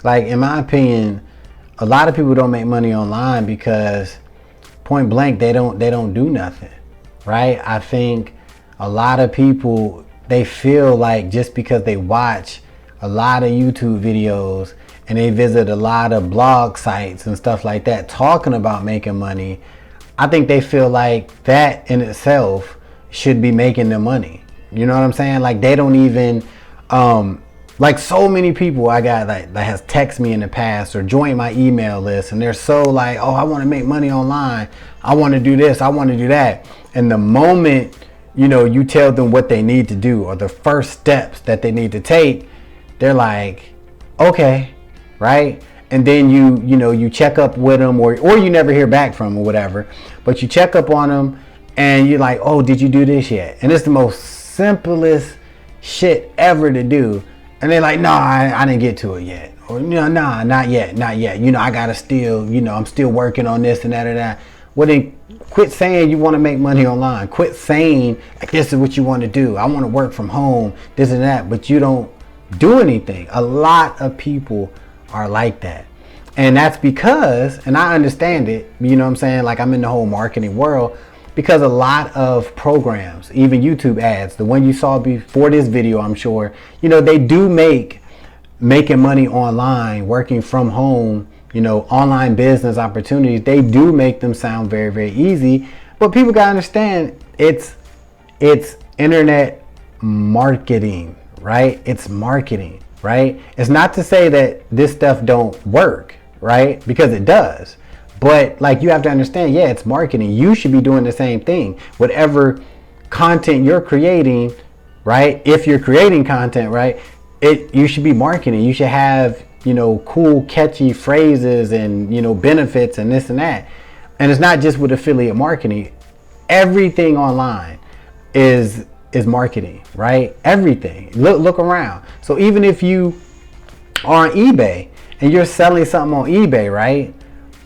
Like, in my opinion, a lot of people don't make money online because point blank, they don't do nothing, right? I think a lot of people, they feel like just because they watch a lot of YouTube videos and they visit a lot of blog sites and stuff like that talking about making money, I think they feel like that in itself should be making them money. You know what I'm saying? Like, they don't even like, so many people I got that has texted me in the past or joined my email list, and they're so like, oh, I want to make money online, I want to do this, I want to do that. And the moment, you know, you tell them what they need to do or the first steps that they need to take, they're like, okay, right? And then you check up with them, or you never hear back from them or whatever, but you check up on them and you're like, oh, did you do this yet? And it's the most simplest shit ever to do. And they're like, no, I didn't get to it yet. Or, nah, not yet. I gotta still, I'm still working on this and that and that. Well, then quit saying you want to make money online. Quit saying, like, this is what you want to do. I want to work from home, this and that, but you don't do anything. A lot of people are like that. And that's because, and I understand it, you know what I'm saying? Like, I'm in the whole marketing world, because a lot of programs, even YouTube ads, the one you saw before this video, I'm sure, they do making money online, working from home, online business opportunities. They do make them sound very, very easy, but people gotta understand it's internet marketing, right? It's marketing, right? It's not to say that this stuff don't work, right? Because it does. But, like, you have to understand, yeah, it's marketing. You should be doing the same thing. Whatever content you're creating, right? If you're creating content, right? You should be marketing. You should have, cool, catchy phrases and, benefits and this and that. And it's not just with affiliate marketing. Everything online is marketing, right? Everything. Look around. So even if you are on eBay and you're selling something on eBay, right?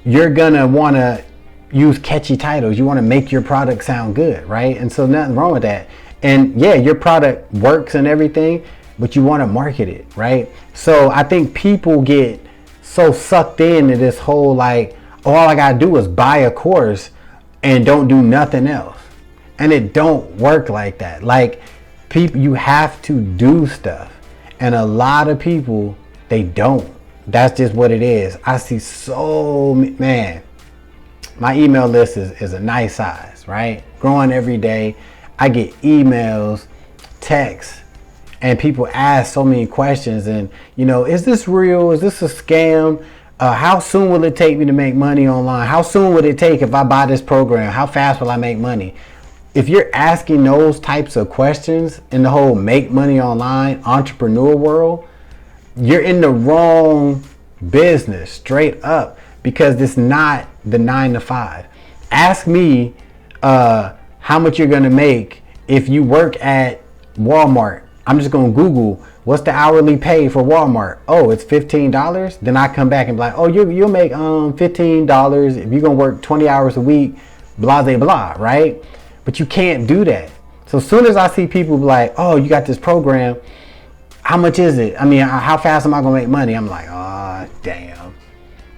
You're gonna want to use catchy titles. You want to make your product sound good, right? And so nothing wrong with that. And yeah, your product works and everything, but you want to market it, right? So I think people get so sucked into this whole, like, all I gotta do is buy a course and don't do nothing else. And it don't work like that. Like, people, you have to do stuff, and a lot of people, they don't. That's just what it is. I see man, my email list is a nice size, right? Growing every day. I get emails, texts, and people ask so many questions. And, is this real? Is this a scam? How soon will it take me to make money online? How soon will it take if I buy this program? How fast will I make money? If you're asking those types of questions in the whole make money online entrepreneur world, you're in the wrong business, straight up, because it's not the 9 to 5. Ask me how much you're gonna make if you work at Walmart. I'm just gonna Google what's the hourly pay for Walmart. Oh, it's $15. Then I come back and be like, oh, you'll make $15 if you're gonna work 20 hours a week, blah blah blah, right? But you can't do that. So as soon as I see people be like, oh, you got this program, how much is it? I mean, how fast am I gonna make money? I'm like, oh, damn.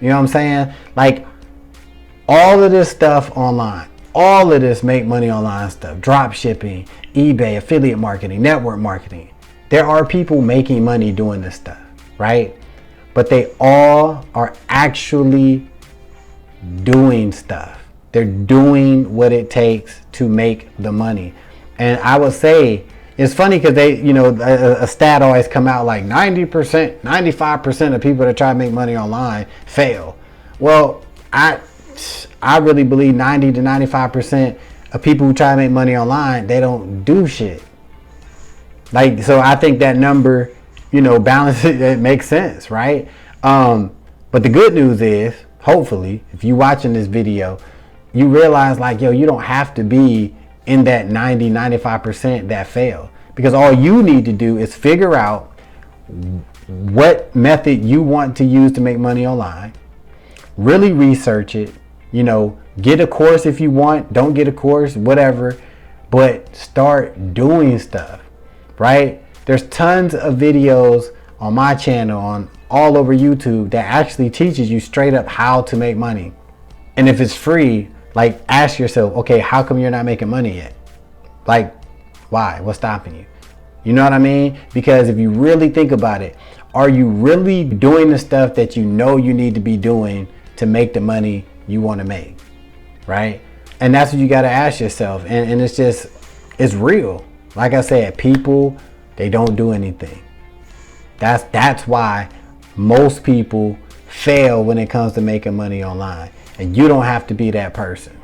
You know what I'm saying? Like, all of this stuff online, all of this make money online stuff, drop shipping, eBay, affiliate marketing, network marketing. There are people making money doing this stuff, right? But they all are actually doing stuff. They're doing what it takes to make the money. And I would say, it's funny because they, a stat always come out like 90%, 95% of people that try to make money online fail. Well, I really believe 90 to 95% of people who try to make money online, they don't do shit. Like, so I think that number, balances, it makes sense, right? But the good news is, hopefully, if you're watching this video, you realize, like, yo, you don't have to be in that 90, 95% that fail. Because all you need to do is figure out what method you want to use to make money online. Really research it. Get a course if you want. Don't get a course, whatever. But start doing stuff, right? There's tons of videos on my channel on all over YouTube that actually teaches you straight up how to make money. And if it's free, like, ask yourself, okay, how come you're not making money yet? Like, why? What's stopping you? You know what I mean? Because if you really think about it, are you really doing the stuff that you know you need to be doing to make the money you want to make? Right? And that's what you got to ask yourself. And it's just, it's real. Like I said, people, they don't do anything. That's why most people fail when it comes to making money online. And you don't have to be that person.